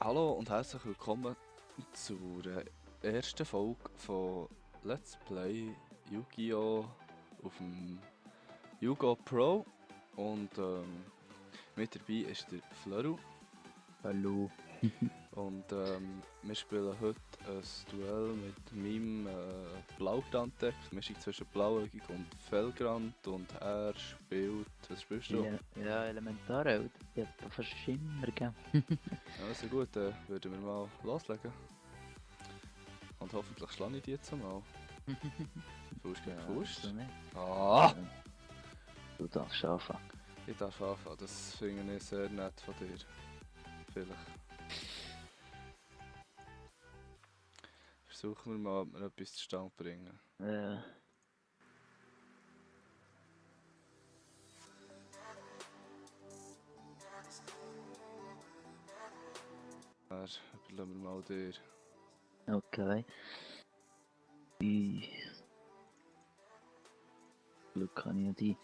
Hallo und herzlich willkommen zur ersten Folge von Let's Play Yu-Gi-Oh! Auf dem Yu-Gi-Oh! Pro. Und mit dabei ist der Fleru. Hallo. Und wir spielen heute ein Duell mit meinem Blautantec, Mischung zwischen Blauäugig und Felgrand. Und er spielt. Was spielst du? Ja, Elementarheld. Ich hab fast immer gegeben. Also gut, dann würden wir mal loslegen. Und hoffentlich schlage ich die jetzt mal. Fuß gegen Fuß. Du nicht. Ah! Du darfst anfangen. Ich darf anfangen, das finde ich sehr nett von dir. Vielleicht. Versuchen wir mal, ob wir etwas zustande bringen. Ja. Dann überlassen wir mal dir. Okay. Glück habe ich ja die.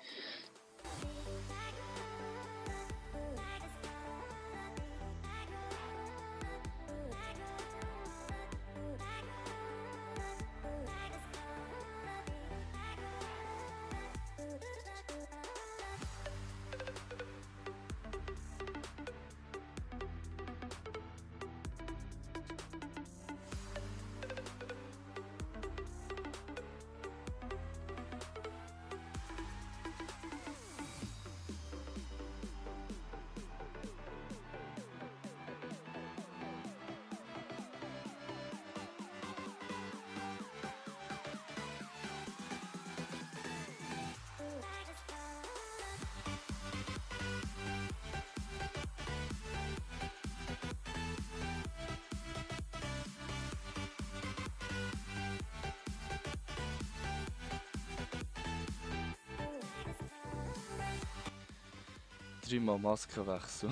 Dreimal Maskenwechsel.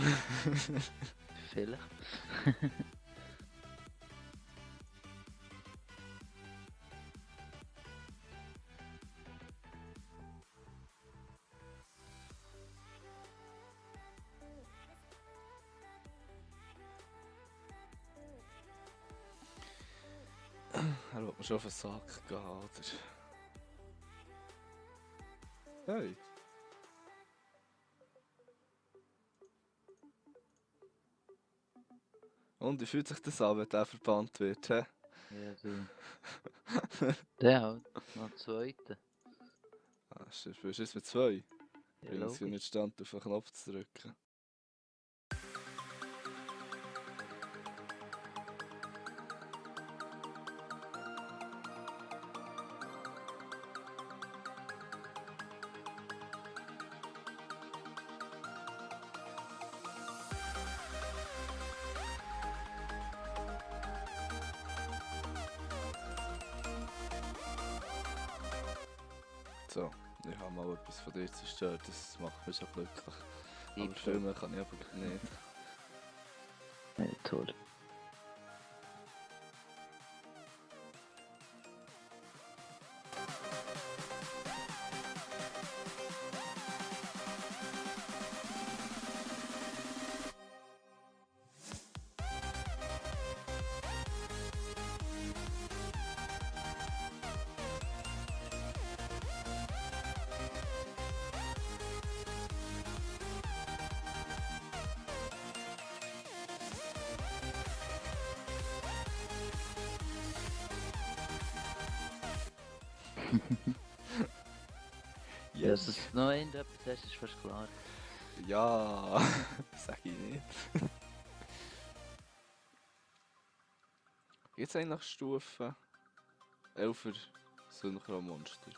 Vielleicht. Er will mir schon auf den Sack gehen, oder? Hey! Und wie fühlt sich das an, wenn der verbannt wird, hä? Ja, du. Der halt. Noch zweite. Ah, spielst du jetzt mit 2? Ja, Bringt es ja logisch. nicht stand, auf den Knopf zu drücken. So, ich habe mal etwas von dir zerstört, das macht mich so glücklich. Aber Deep viel mehr kann ich aber nicht. Ja, toll. Ja, dass es noch irgendetwas hast, ist fast klar. Ja, sag ich nicht. Jetzt eigentlich Stufe 11er Synchromonster.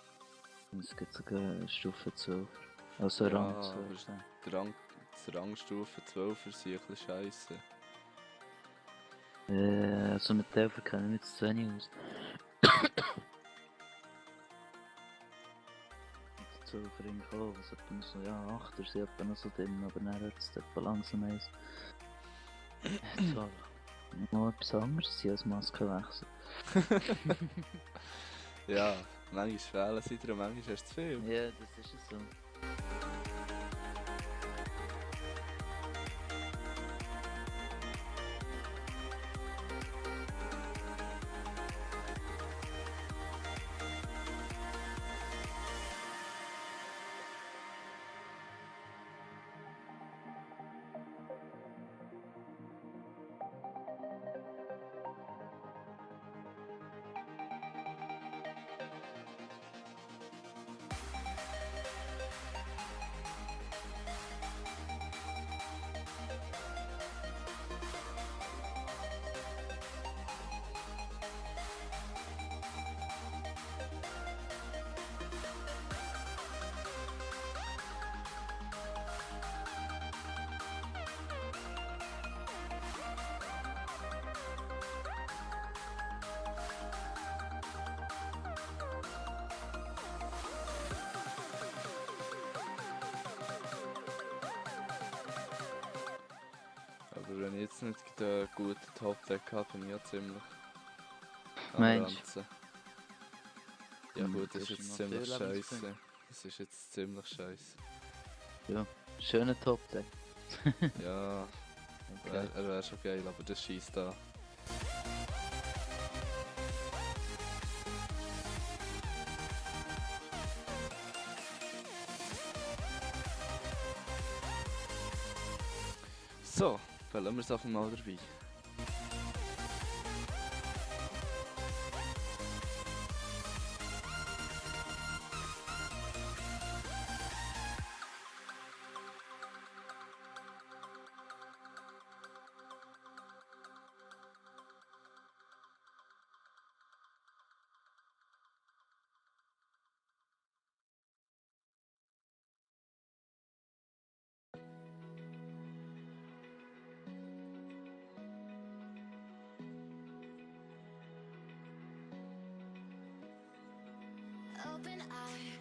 Es gibt sogar Stufe 12. Also Ja, Rang aber 12. die Rangstufe 12er sind ein bisschen scheisse. Also mit der kenne ich mich zu wenig aus. Mit 12 Ring auch, was etwa noch so, ja, 8er sind etwa noch so drin, aber dann hat es etwa langsam eins. Jetzt war noch etwas anderes sein als Maskenwechsel. Ja, manchmal fehlen sie dir und manchmal hast du zu viel. Ja, das ist es so. aber wenn ich jetzt nicht den guten Top-Deck habe, bin ich ja ziemlich am Meinst du? Ranzen. Ja gut, das ist hast du jetzt noch ziemlich viel Lebenspunkte? scheiße. Das ist jetzt ziemlich scheiße. Ja, schöner Top-Deck. Ja, Okay. er wäre schon geil, aber das schießt da. So, dann lassen wir es einfach mal dabei. Open eye,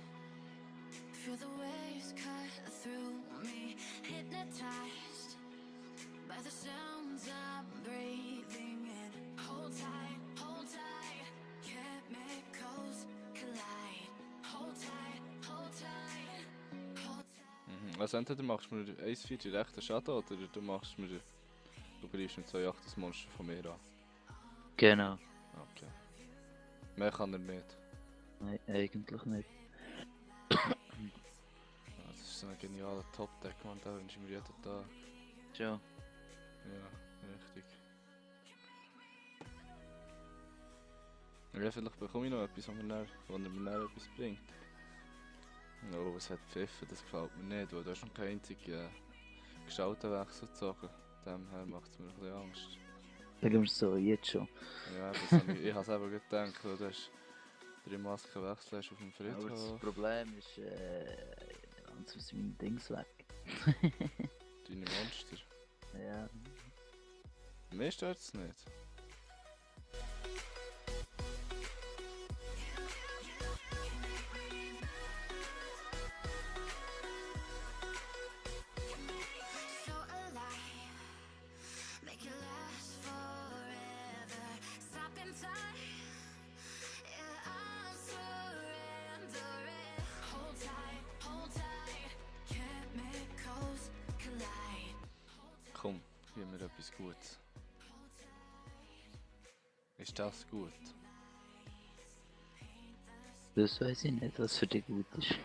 feel the waves cut through me, hypnotized by the sounds I'm breathing in. Hold tight, chemicals collide. Hold tight, hold tight, hold tight. Also entweder machst du mir 1-4 direkten Schaden oder du machst mir... Du greifst mit 2-8 das Monster von mir an. Genau. Okay. Mehr kann er nicht. Nein, eigentlich nicht. Ja, das ist so ein genialer Top-Deck, man, da wünsche ich mir jeden Tag. Schon. Ja, richtig. Ja, vielleicht bekomme ich noch etwas, wo er mir dann etwas bringt. Oh, es hat pfiffen, das gefällt mir nicht, weil du hast noch keinen einzigen Gestaltenwechsel gezogen. Demher macht es mir ein bisschen Angst. Sagen wir es so, jetzt schon. Ja, das habe ich habe es eben gedacht, weil du hast 3 Masken wechseln hast auf dem Aber das Friedhof. Problem ist, ganz aus meinen Dings weg. Deine Monster. Ja. Mir stört es nicht. So alive, make it last forever. Stop in time, yeah, I'm surrendering. Hold tight, chemicals collide. Komm, gib mir etwas Gutes. Ist das gut? Das weiß ich nicht, was für dich gut ist.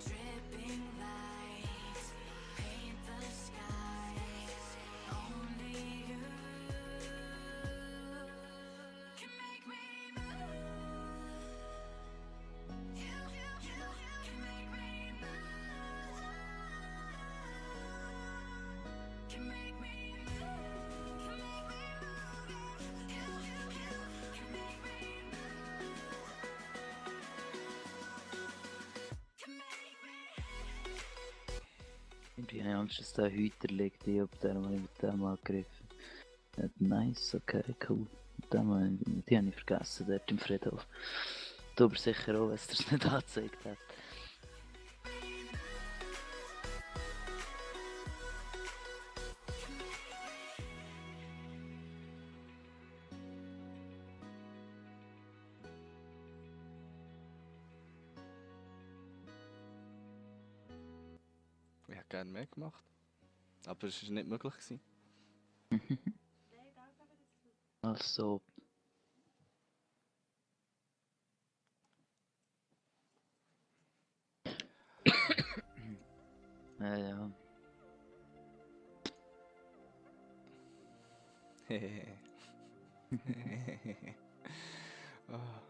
Dripping lights paint the skies. Only you can make me move. You can make me move. Can make me move. Can make me move. You can make me move. Can make me. Irgendwie habe ich Angst, dass der Hüter liegt, ich hab den mal mit dem angegriffen. Nice, okay, cool. Die habe ich vergessen, dort im Friedhof. Du aber sicher auch, wenn es dir nicht angezeigt hat. Ich hätte gerne mehr gemacht. Aber es war nicht möglich gewesen. Also, ja. Ah.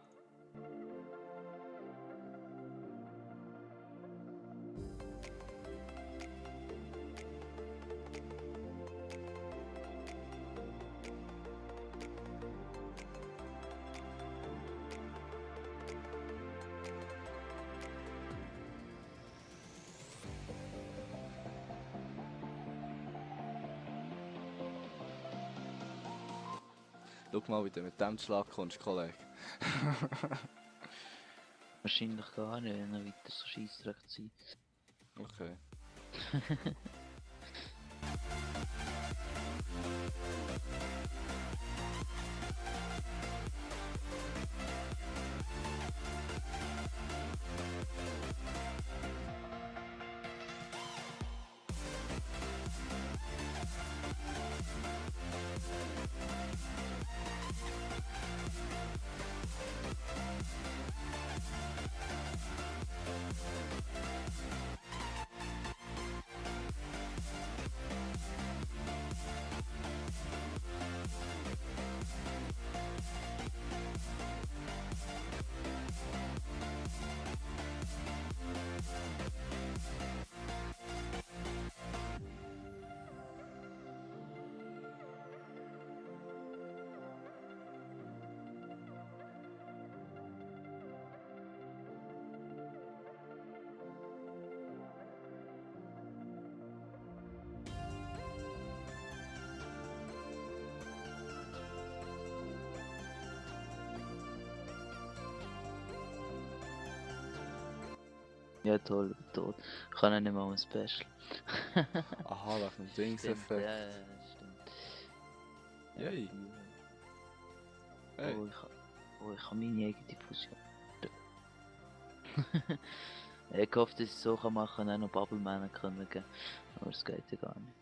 Schau mal, wie du mit dem Schlag kommst, Kollege. Wahrscheinlich gar nicht, wenn er weiter so scheissdreck sein. Okay. Ja, toll, tot. Ich kann auch nicht mal ein Special. Aha, wegen dem Stimmt, Dings-Effekt. ja, stimmt. Ja, Yay. Hey. Ich kann meine eigene Fusion. Ich hoffe, dass ich es so machen kann, auch noch Bubble Man können geben. Aber es geht ja gar nicht.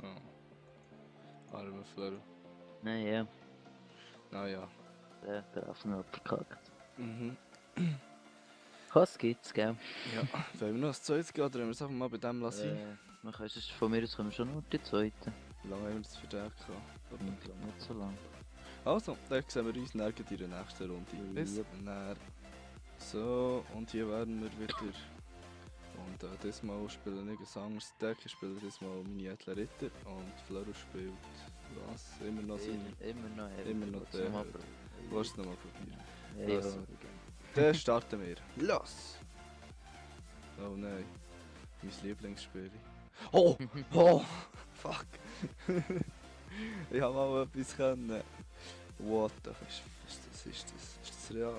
Oh. Arme Fleur. Nein, ja, Naja. der darf noch verkackt. Mhm. Was gibt's, gell? Ja. Wollen wir noch das zweite gehen oder haben wir es einfach mal bei dem lassen? Man kann sonst von mir aus können wir schon noch die zweite. Wie lange haben wir das verdeckt? Nicht so lang. Also, dann sehen wir uns dann in der nächsten Runde. Bis Yep. dann. So, und hier werden wir wieder. Und diesmal spiele ich ein anderes Deck. Ich spiele diesmal meine Edle Ritter. Und Fleur spielt was? Immer noch seine. Immer noch der. Lass es nochmal probieren. Ja, ja. Also. Dann starten wir. Los! Oh nein. Mein Lieblingsspiel. Oh! Oh! Fuck! Ich habe mal etwas können. What the fuck ist das real?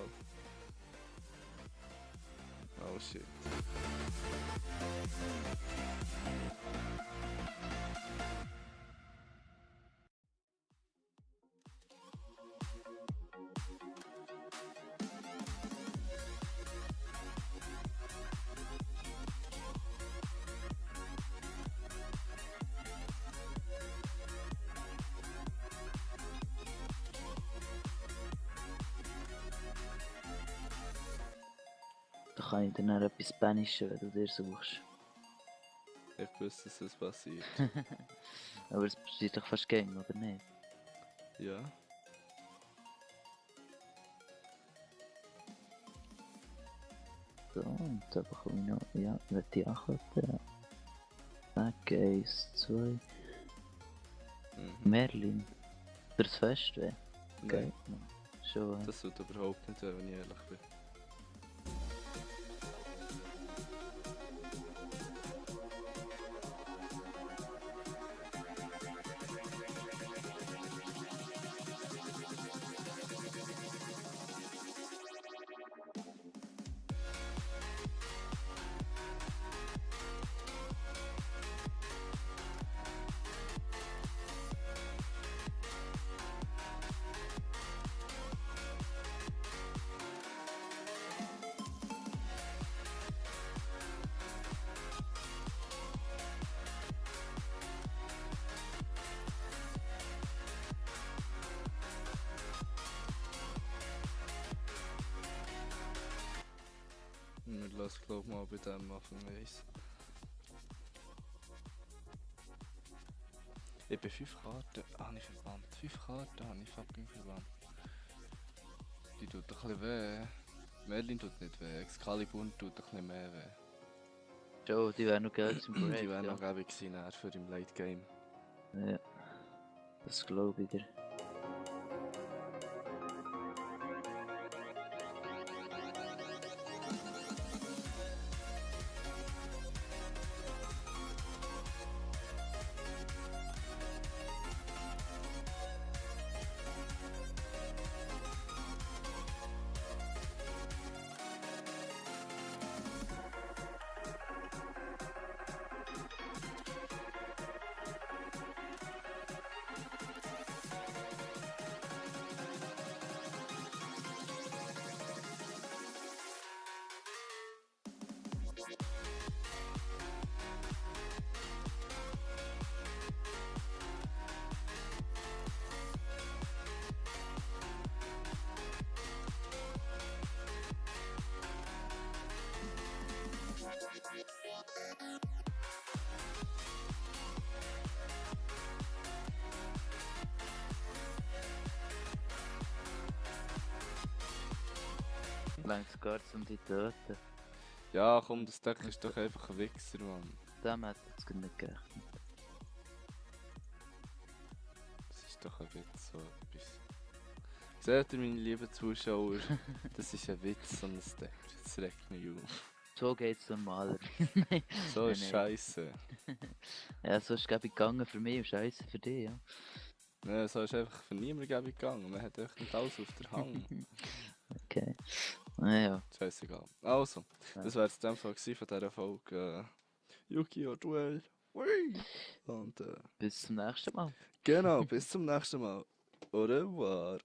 Oh shit. Da kann ich dann auch etwas Spanischen, wenn du dir suchst. Ich wusste, dass das passiert. Aber es passiert doch fast Game, oder nicht? Ja. So, und da bekomme ich noch, ja, wird die anklicken. Back 1, 2, Mhm. Merlin. Für das Fest, weh. Nein, Schon, das tut überhaupt nicht, wenn ich ehrlich bin. Wir lassen glaub mal bei dem anfangen, weiss. Ich bin 5 Karten habe ich verwandt. 5 Karten habe ich fucking verwandt. Die tut ein bisschen weh. Merlin tut nicht weh. Excalibur tut ein bisschen mehr weh. schon, die wären noch Geld zum Break. Die wären ja. noch gäbig gewesen nachher für im Late Game. Ja, das glaube ich dir. Längt sogar zum die töten. Ja, komm, das Deck ist doch einfach ein Wichser, Mann. Dem hat jetzt gar nicht gerechnet. Das ist doch ein Witz, so etwas. Seht ihr, meine lieben Zuschauer, das ist ein Witz, so ein Deck. Das regt mich auf. So geht's normalerweise. Nein. So ist Nein. scheiße. Ja, so ist es glaube ich gegangen für mich und scheiße für dich, ja. Ja, so ist einfach für niemanden gegangen. Man hat echt nicht alles auf der Hand. Okay. Naja. Scheißegal. Also, Ja. das wäre jetzt in dem Fall gewesen von dieser Folge Yu-Gi-Oh! Duell. Hui! Und Bis zum nächsten Mal. genau, bis zum nächsten Mal. Au revoir.